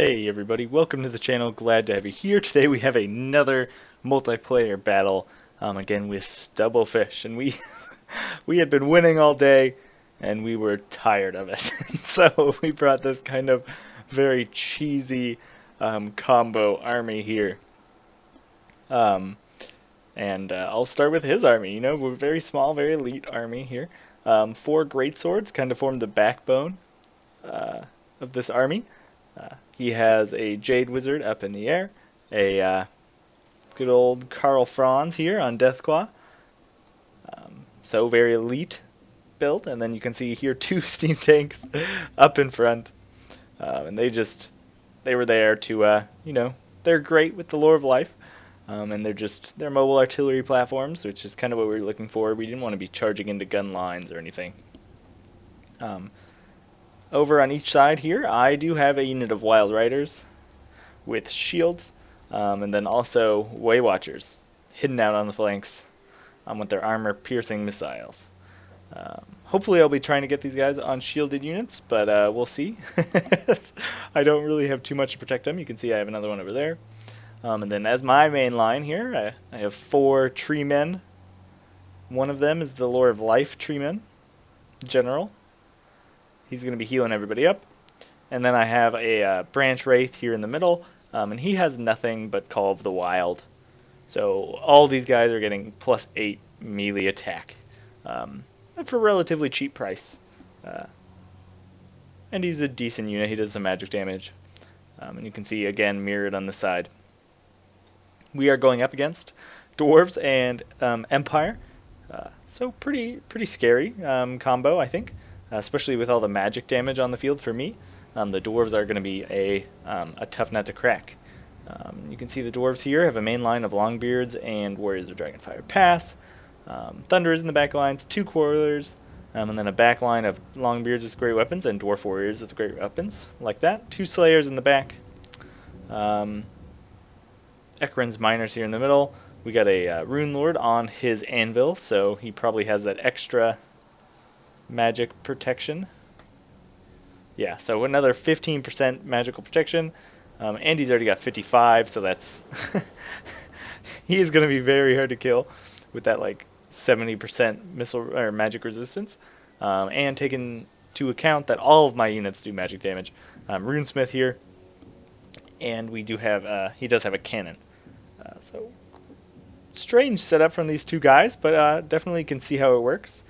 Hey everybody, welcome to the channel. Glad to have you here. Today we have another multiplayer battle, again with Stubblefish, and we we had been winning all day, and we were tired of it. So we brought this kind of very cheesy combo army here. Um, and I'll start with his army. You know, we're very small, very elite army here. Four great swords kind of form the backbone of this army. He has a Jade Wizard up in the air, a good old Karl Franz here on Deathclaw. So very elite build, and then you can see here two steam tanks up in front, and they were there to they're great with the lore of life, and they're mobile artillery platforms, which is kind of what we were looking for. We didn't want to be charging into gun lines or anything. Over on each side here, I do have a unit of Wild Riders with shields, and then also Way Watchers hidden out on the flanks with their armor-piercing missiles. Hopefully I'll be trying to get these guys on shielded units, but we'll see. I don't really have too much to protect them. You can see I have another one over there. And then as my main line here, I have 4 tree men. One of them is the Lore of Life tree men, General. He's going to be healing everybody up. And then I have a Branch Wraith here in the middle, and he has nothing but Call of the Wild. So all these guys are getting +8 melee attack for a relatively cheap price. And he's a decent unit. He does some magic damage. And you can see, again, mirrored on the side. We are going up against Dwarves and Empire. So pretty scary combo, I think. Especially with all the magic damage on the field for me. The Dwarves are going to be a tough nut to crack. You can see the Dwarves here have a main line of Longbeards and Warriors of Dragonfire Pass. Thunderers in the back lines, 2 Quarrelers, and then a back line of Longbeards with great weapons and Dwarf Warriors with great weapons, like that. 2 Slayers in the back. Ekron's Miners here in the middle. We got a Rune Lord on his anvil, so he probably has that extra magic protection. Yeah, so another 15% magical protection. Andy's already got 55, so that's he is going to be very hard to kill with that like 70% missile or magic resistance. And taking into account that all of my units do magic damage. Runesmith here, and we do have he does have a cannon. So strange setup from these two guys, but definitely can see how it works.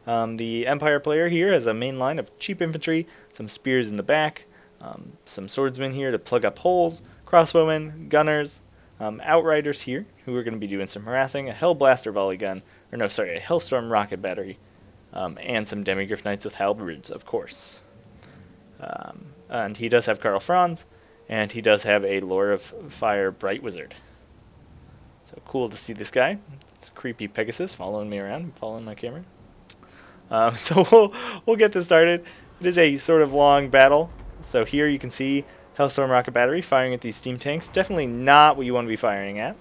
The Empire player here has a main line of cheap infantry, some spears in the back, some swordsmen here to plug up holes, crossbowmen, gunners, outriders here, who are going to be doing some harassing, a Hellblaster volley gun, a Hellstorm rocket battery, and some Demigryph knights with halberds, of course. And he does have Karl Franz, and he does have a Lore of Fire Bright Wizard. So cool to see this guy. It's a creepy Pegasus following me around, following my camera. So we'll get this started. It is a sort of long battle. So here you can see Hellstorm Rocket Battery firing at these steam tanks. Definitely not what you want to be firing at.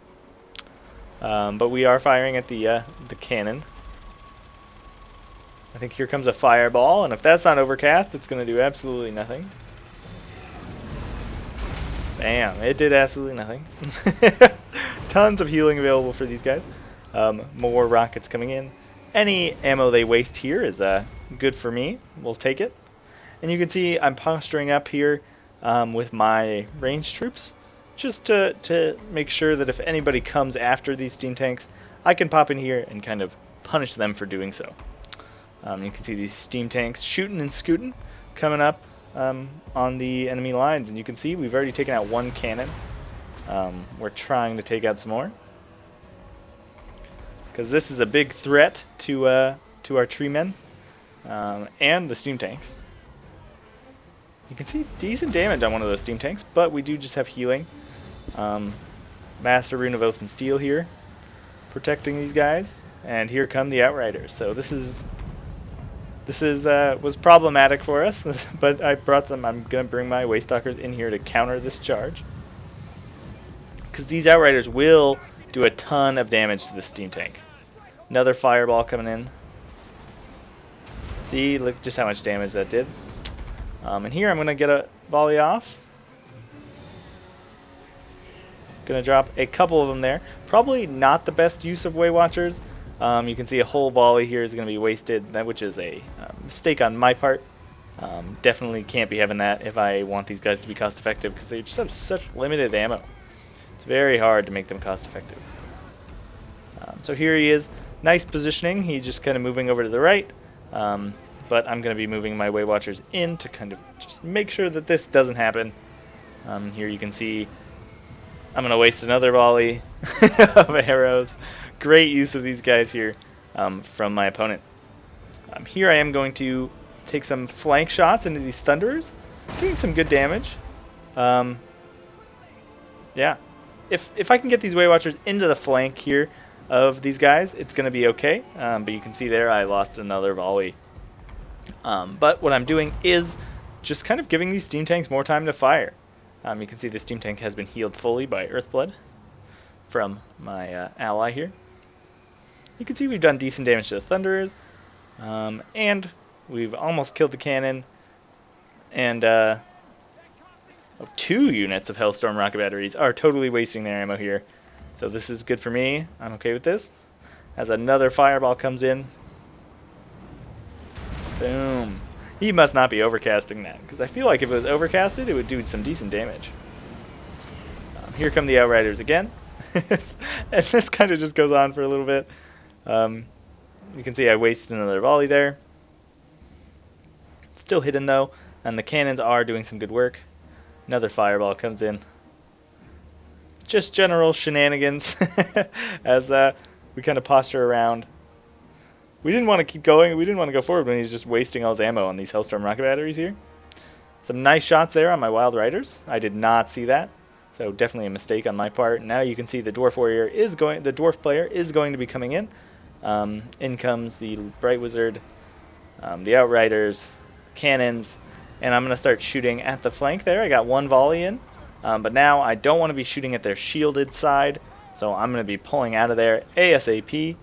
But we are firing at the cannon. I think here comes a fireball, and if that's not overcast, it's going to do absolutely nothing. Bam, it did absolutely nothing. Tons of healing available for these guys. More rockets coming in. Any ammo they waste here is good for me. We'll take it. And you can see I'm posturing up here with my ranged troops, just to make sure that if anybody comes after these steam tanks, I can pop in here and kind of punish them for doing so. You can see these steam tanks shooting and scooting coming up on the enemy lines, and you can see we've already taken out 1 cannon. We're trying to take out some more, because this is a big threat to our tree men and the steam tanks. You can see decent damage on one of those steam tanks, but we do just have healing. Master Rune of Oath and Steel here, protecting these guys, and here come the Outriders. So this was problematic for us, but I brought some. I'm gonna bring my Waystalkers in here to counter this charge, because these Outriders will do a ton of damage to the steam tank. Another fireball coming in. See, look just how much damage that did. And here I'm going to get a volley off. Gonna drop a couple of them there. Probably not the best use of Way Watchers. You can see a whole volley here is gonna be wasted, which is a mistake on my part. Definitely can't be having that if I want these guys to be cost effective, because they just have such limited ammo. It's very hard to make them cost effective. So here he is. Nice positioning. He's just kind of moving over to the right. But I'm going to be moving my Way Watchers in to kind of just make sure that this doesn't happen. Here you can see I'm going to waste another volley of arrows. Great use of these guys here from my opponent. Here I am going to take some flank shots into these Thunderers, doing some good damage. Yeah. If I can get these Way Watchers into the flank here of these guys, it's going to be okay. But you can see there I lost another volley. But what I'm doing is just kind of giving these steam tanks more time to fire. You can see the steam tank has been healed fully by Earthblood from my ally here. You can see we've done decent damage to the Thunderers. And we've almost killed the cannon. And 2 units of Hellstorm rocket batteries are totally wasting their ammo here. So this is good for me. I'm okay with this. As another fireball comes in. Boom. He must not be overcasting that, because I feel like if it was overcasted, it would do some decent damage. Here come the Outriders again. And this kind of just goes on for a little bit. You can see I wasted another volley there. Still hidden though, and the cannons are doing some good work. Another fireball comes in. Just general shenanigans as we kind of posture around. We didn't want to keep going. We didn't want to go forward when he's just wasting all his ammo on these Hellstorm rocket batteries here. Some nice shots there on my Wild Riders. I did not see that, so definitely a mistake on my part. Now you can see the Dwarf Warrior is going. The Dwarf player is going to be coming in. In comes the Bright Wizard, the Outriders, cannons, and I'm going to start shooting at the flank there. I got 1 volley in. But now I don't want to be shooting at their shielded side, so I'm going to be pulling out of there ASAP,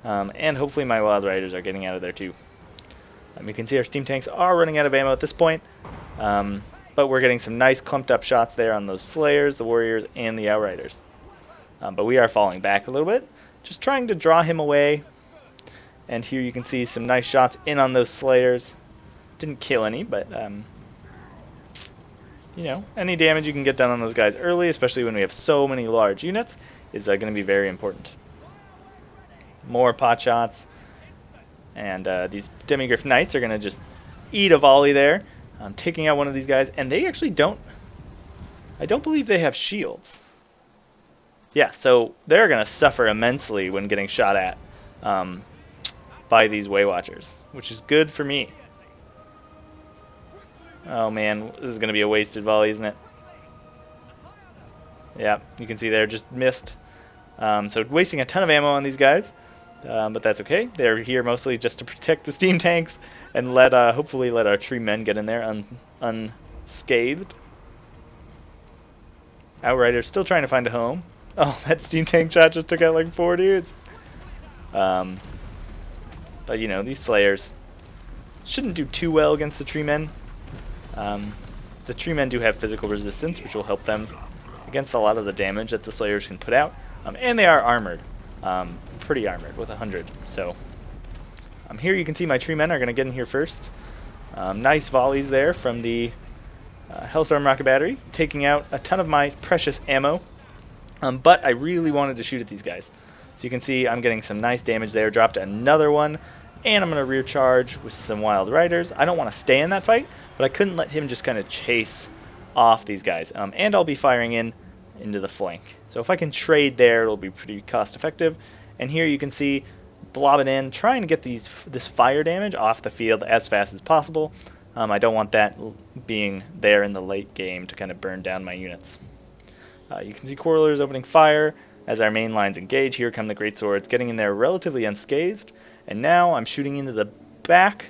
and hopefully my Wild Riders are getting out of there too. You can see our steam tanks are running out of ammo at this point, but we're getting some nice clumped up shots there on those Slayers, the Warriors, and the Outriders. But we are falling back a little bit, just trying to draw him away, and here you can see some nice shots in on those Slayers. Didn't kill any, but you know, any damage you can get done on those guys early, especially when we have so many large units, is going to be very important. More pot shots, and these Demigryph Knights are going to just eat a volley there. I'm taking out one of these guys, and they actually don't... I don't believe they have shields. Yeah, so they're going to suffer immensely when getting shot at by these Way Watchers, which is good for me. Oh man, this is going to be a wasted volley, isn't it? Yeah, you can see there, just missed. So wasting a ton of ammo on these guys, but that's okay. They're here mostly just to protect the steam tanks and hopefully let our tree men get in there unscathed. Outriders still trying to find a home. Oh, that steam tank shot just took out like 4 dudes. But you know, these Slayers shouldn't do too well against the tree men. The tree men do have physical resistance, which will help them against a lot of the damage that the Slayers can put out. And they are armored. Pretty armored with 100. So here you can see my tree men are going to get in here first. Nice volleys there from the Hellstorm rocket battery, taking out a ton of my precious ammo. But I really wanted to shoot at these guys. So you can see I'm getting some nice damage there. Dropped another one. And I'm going to rear charge with some Wild Riders. I don't want to stay in that fight, but I couldn't let him just kind of chase off these guys. And I'll be firing into the flank. So if I can trade there, it'll be pretty cost effective. And here you can see blobbing in, trying to get this fire damage off the field as fast as possible. I don't want that being there in the late game to kind of burn down my units. You can see Quarrelers opening fire as our main lines engage. Here come the Great Swords, getting in there relatively unscathed. And now I'm shooting into the back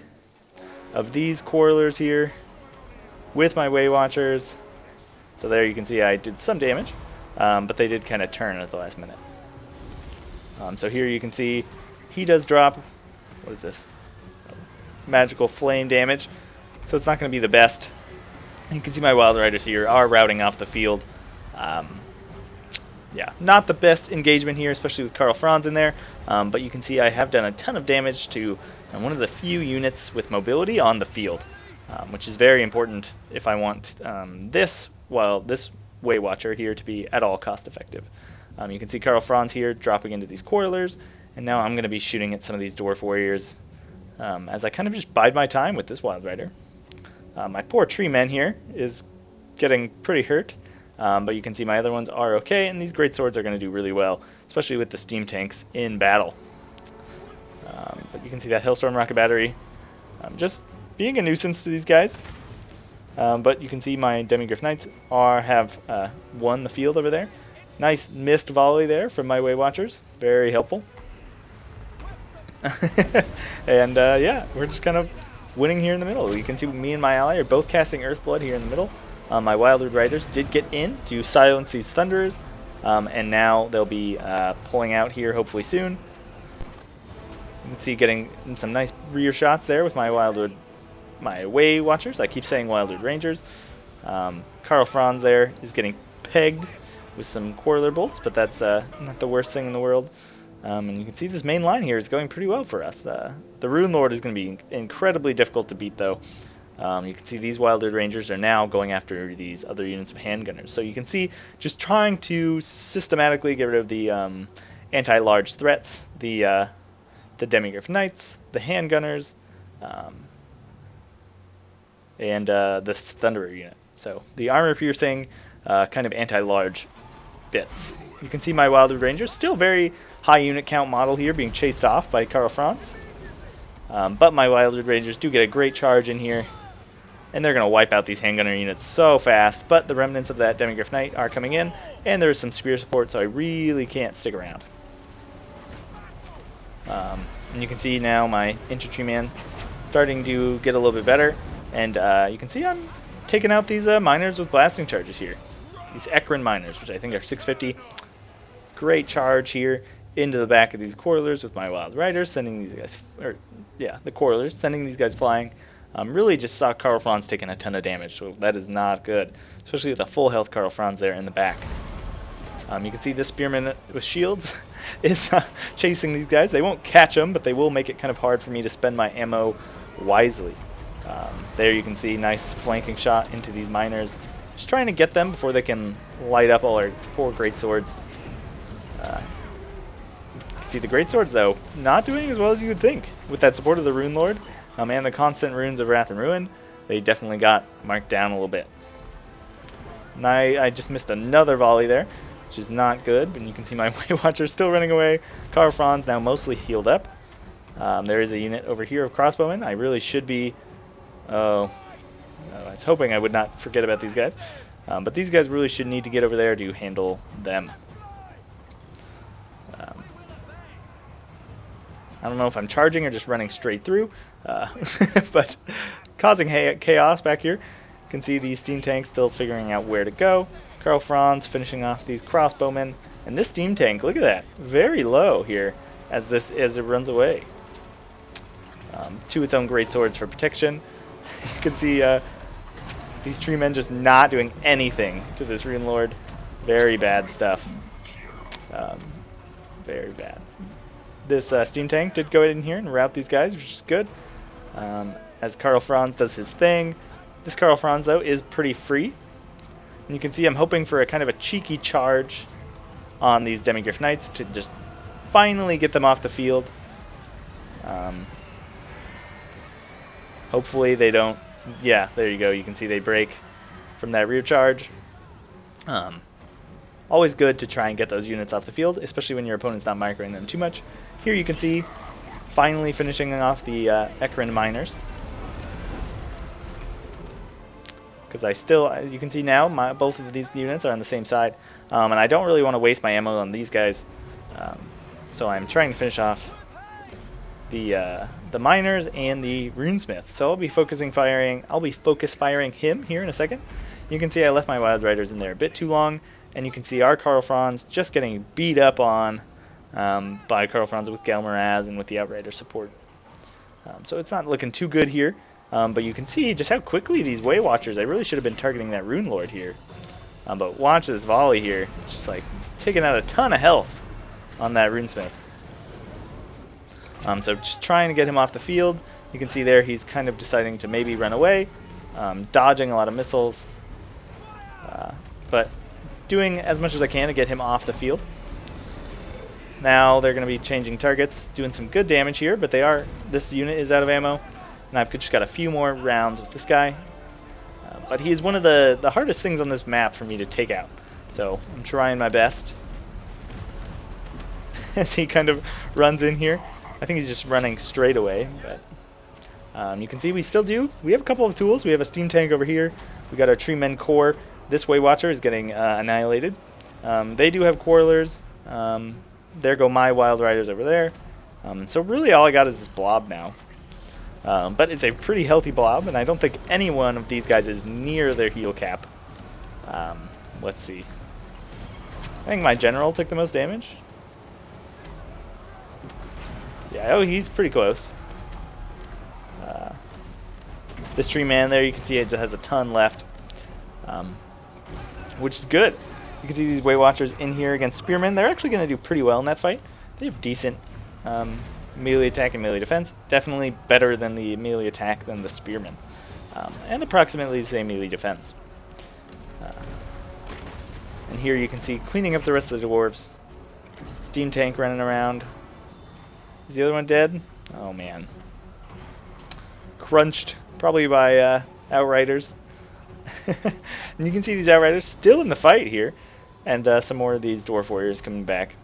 of these Quarrelers here with my Way Watchers. So there you can see I did some damage, but they did kind of turn at the last minute. So here you can see he does drop, what is this? Magical flame damage. So it's not going to be the best. You can see my Wild Riders here are routing off the field. yeah, not the best engagement here, especially with Karl Franz in there. But you can see I have done a ton of damage to one of the few units with mobility on the field, which is very important if I want this Way Watcher here to be at all cost effective. You can see Karl Franz here dropping into these coilers, and now I'm going to be shooting at some of these Dwarf Warriors as I kind of just bide my time with this Wild Rider. My poor Tree Man here is getting pretty hurt, but you can see my other ones are okay, and these Great Swords are going to do really well, especially with the steam tanks in battle. But you can see that Hailstorm Rocket Battery just being a nuisance to these guys. But you can see my Demigryph Knights have won the field over there. Nice missed volley there from my Way Watchers. Very helpful. And yeah, we're just kind of winning here in the middle. You can see me and my ally are both casting Earthblood here in the middle. My Wildwood Riders did get in to silence these Thunderers, and now they'll be pulling out here hopefully soon. You can see getting some nice rear shots there with my Way Watchers. I keep saying Wildwood Rangers. Karl Franz there is getting pegged with some Quarreler Bolts, but that's not the worst thing in the world. And you can see this main line here is going pretty well for us. The Rune Lord is going to be incredibly difficult to beat, though. You can see these Wildwood Rangers are now going after these other units of handgunners. So you can see just trying to systematically get rid of the anti-large threats, the Demigryph Knights, the handgunners, and this Thunderer unit. So the armor piercing, kind of anti-large bits. You can see my Wildwood Rangers, still very high unit count model here, being chased off by Karl Franz. But my Wildwood Rangers do get a great charge in here, and they're going to wipe out these handgunner units so fast. But the remnants of that Demigryph Knight are coming in, and there's some spear support, so I really can't stick around. And you can see now my Infantryman starting to get a little bit better, and you can see I'm taking out these miners with blasting charges here. These Ekron miners, which I think are 650. Great charge here into the back of these Quarrelers with my Wild Riders, sending these guys, the Quarrelers, sending these guys flying. Really just saw Karl Franz taking a ton of damage, so that is not good, especially with a full health Karl Franz there in the back. You can see this Spearman with shields is chasing these guys. They won't catch them, but they will make it kind of hard for me to spend my ammo wisely. There you can see nice flanking shot into these miners. Just trying to get them before they can light up all our 4 Great Swords. You can see the Great Swords, though, not doing as well as you would think. With that support of the Rune Lord and the constant runes of Wrath and Ruin, they definitely got marked down a little bit. And I just missed another volley there, which is not good. But you can see my Way Watcher still running away. Karl Franz now mostly healed up. There is a unit over here of crossbowmen. I really should be... I was hoping I would not forget about these guys. But these guys really should need to get over there to handle them. I don't know if I'm charging or just running straight through. But causing chaos back here. You can see these steam tanks still figuring out where to go. Karl Franz finishing off these crossbowmen. And this steam tank, look at that. Very low here as it runs away. To its own Great Swords for protection. You can see these tree men just not doing anything to this Rune Lord. Very bad stuff. Very bad. This steam tank did go in here and rout these guys, which is good. As Karl Franz does his thing. This Karl Franz, though, is pretty free. And you can see I'm hoping for a kind of a cheeky charge on these Demigryph Knights to just finally get them off the field. Hopefully they don't... Yeah, there you go. You can see they break from that rear charge. Always good to try and get those units off the field, especially when your opponent's not microing them too much. Here you can see finally finishing off the Ekron miners. Because you can see now, both of these units are on the same side. And I don't really want to waste my ammo on these guys. So I'm trying to finish off the miners and the runesmith. So I'll be focus firing him here in a second. You can see I left my Wild Riders in there a bit too long, and you can see our Karl Franz just getting beat up on by Karl Franz with Gelmaraz and with the Outrider support. So it's not looking too good here, but you can see just how quickly these Way Watchers, I really should have been targeting that Rune Lord here. But watch this volley here, just like taking out a ton of health on that runesmith. So just trying to get him off the field. You can see there he's kind of deciding to maybe run away, dodging a lot of missiles, but doing as much as I can to get him off the field. Now they're going to be changing targets, doing some good damage here, but this unit is out of ammo, and I've just got a few more rounds with this guy. But he is one of the hardest things on this map for me to take out, so I'm trying my best. As he kind of runs in here, I think he's just running straight away, but you can see we have a couple of tools. We have a steam tank over here. We got our tree men core. This way watcher is getting annihilated. They do have quarrelers. There go my wild riders over there. So really all I got is this blob now. But it's a pretty healthy blob, and I don't think any one of these guys is near their heal cap. Let's see. I think my general took the most damage. Yeah, oh, he's pretty close. This tree man there, you can see it has a ton left, which is good. You can see these Way Watchers in here against Spearmen. They're actually going to do pretty well in that fight. They have decent melee attack and melee defense. Definitely better than the melee attack than the Spearmen. And approximately the same melee defense. And here you can see cleaning up the rest of the dwarves. Steam tank running around. Is the other one dead? Oh man. Crunched, probably by Outriders. And you can see these Outriders still in the fight here. And some more of these Dwarf Warriors coming back.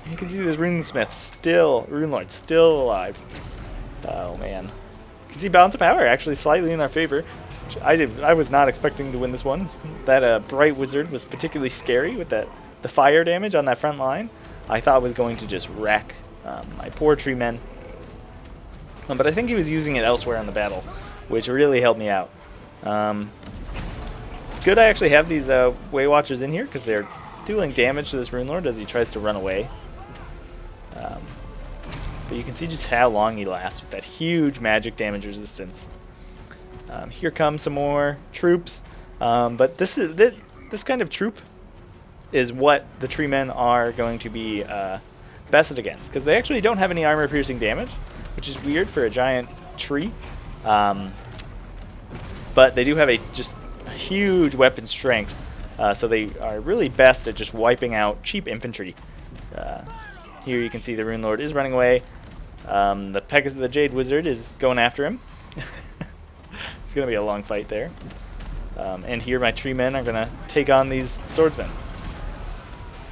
You can see this Rune Lord still alive. Oh man. You can see Balance of Power actually slightly in our favor. I was not expecting to win this one. That Bright Wizard was particularly scary with the fire damage on that front line. I thought was going to just wreck my poor tree men. But I think he was using it elsewhere in the battle, which really helped me out. It's good I actually have these Way Watchers in here, because they're dealing damage to this Rune Lord as he tries to run away. But you can see just how long he lasts with that huge magic damage resistance. Here come some more troops. But this kind of troop is what the tree men are going to be bested against, because they actually don't have any armor-piercing damage, which is weird for a giant tree. But they do have just a huge weapon strength, so they are really best at just wiping out cheap infantry. Here you can see the Rune Lord is running away. The Jade Wizard is going after him. It's going to be a long fight there. And here my tree men are going to take on these swordsmen.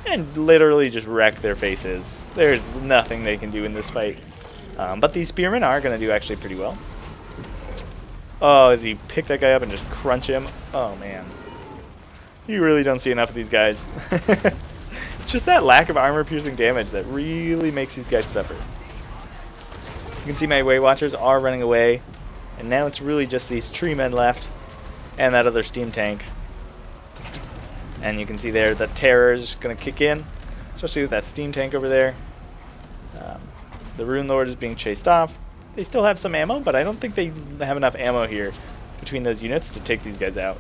And literally just wreck their faces. There's nothing they can do in this fight. But these spearmen are going to do actually pretty well. Oh, as he picked that guy up and just crunch him. Oh, man. You really don't see enough of these guys. It's just that lack of armor-piercing damage that really makes these guys suffer. You can see my Way Watchers are running away. And now it's really just these tree men left. And that other steam tank. And you can see there that terror is going to kick in, especially with that steam tank over there. The Rune Lord is being chased off. They still have some ammo, but I don't think they have enough ammo here between those units to take these guys out.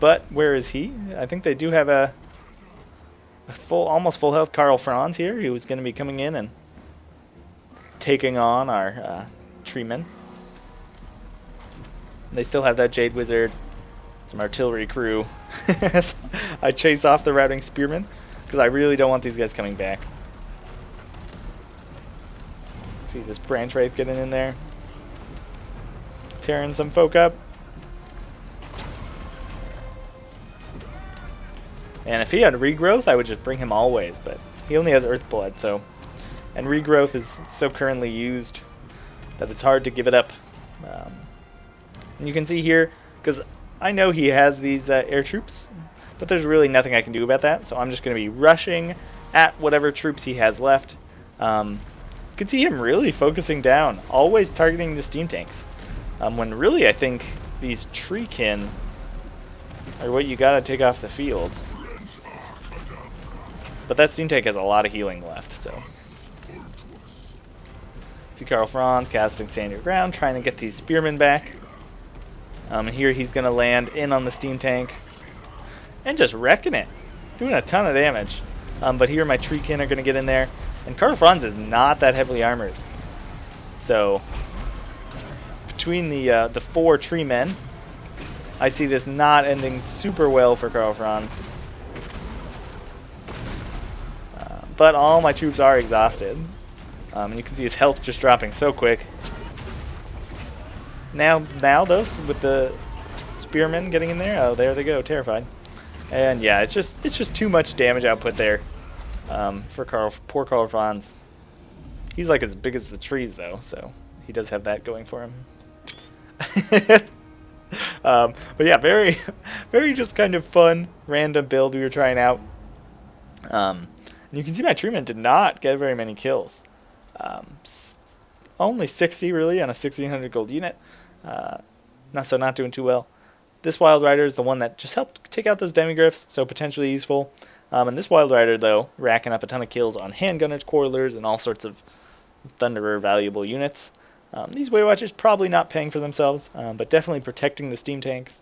But where is he? I think they do have a almost full health Karl Franz here, who's going to be coming in and taking on our tree men. They still have that Jade Wizard, some artillery crew. I chase off the routing spearmen because I really don't want these guys coming back. See this branch wraith getting in there, tearing some folk up. And if he had regrowth, I would just bring him always, but he only has earth blood, so, and regrowth is so currently used that it's hard to give it up. And you can see here, because I know he has these air troops, but there's really nothing I can do about that, so I'm just going to be rushing at whatever troops he has left. You can see him really focusing down, always targeting the steam tanks, when really I think these treekin are what you got to take off the field. But that steam tank has a lot of healing left, so. See Karl Franz casting Stand Your Ground, trying to get these spearmen back. And here he's going to land in on the steam tank and just wrecking it, doing a ton of damage. But here my Treekin are going to get in there, and Karl Franz is not that heavily armored. So between the 4 tree men, I see this not ending super well for Karl Franz. But all my troops are exhausted. And you can see his health just dropping so quick. Now though, with the spearmen getting in there, oh, there they go, terrified. And yeah, it's just too much damage output there for poor Karl Franz. He's like as big as the trees though, so he does have that going for him. But yeah, very, very just kind of fun, random build we were trying out. And you can see my treeman did not get very many kills. Only 60 really on a 1600 gold unit. Not doing too well. This Wild Rider is the one that just helped take out those demigryphs, so potentially useful. And this Wild Rider, though, racking up a ton of kills on handgunners, quarrelers, and all sorts of Thunderer valuable units. These Weight Watchers probably not paying for themselves, but definitely protecting the steam tanks.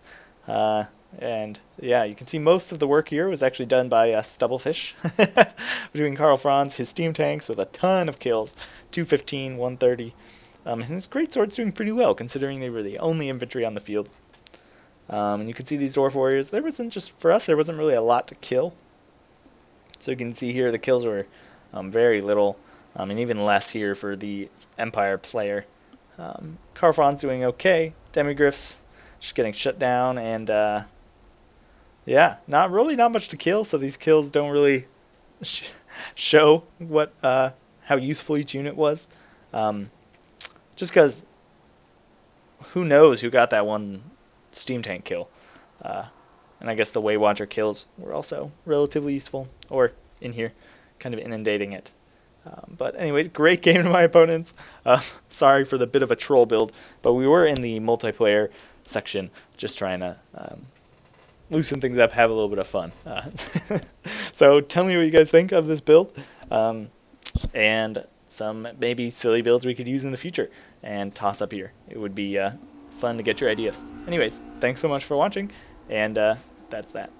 And yeah, you can see most of the work here was actually done by Stubblefish. Between Karl Franz, his steam tanks with a ton of kills, 215, 130. And his great sword's doing pretty well, considering they were the only infantry on the field. And you can see these Dwarf Warriors, there wasn't really a lot to kill. So you can see here the kills were very little, and even less here for the Empire player. Karl Franz doing okay. Demigryphs just getting shut down, and yeah, not much to kill. So these kills don't really show what how useful each unit was. Just because who knows who got that one steam tank kill. And I guess the Way Watcher kills were also relatively useful, or in here, kind of inundating it. But anyways, great game to my opponents. Sorry for the bit of a troll build, but we were in the multiplayer section just trying to loosen things up, have a little bit of fun. So tell me what you guys think of this build, and some maybe silly builds we could use in the future and toss up here. It would be fun to get your ideas. Anyways, thanks so much for watching, and that's that.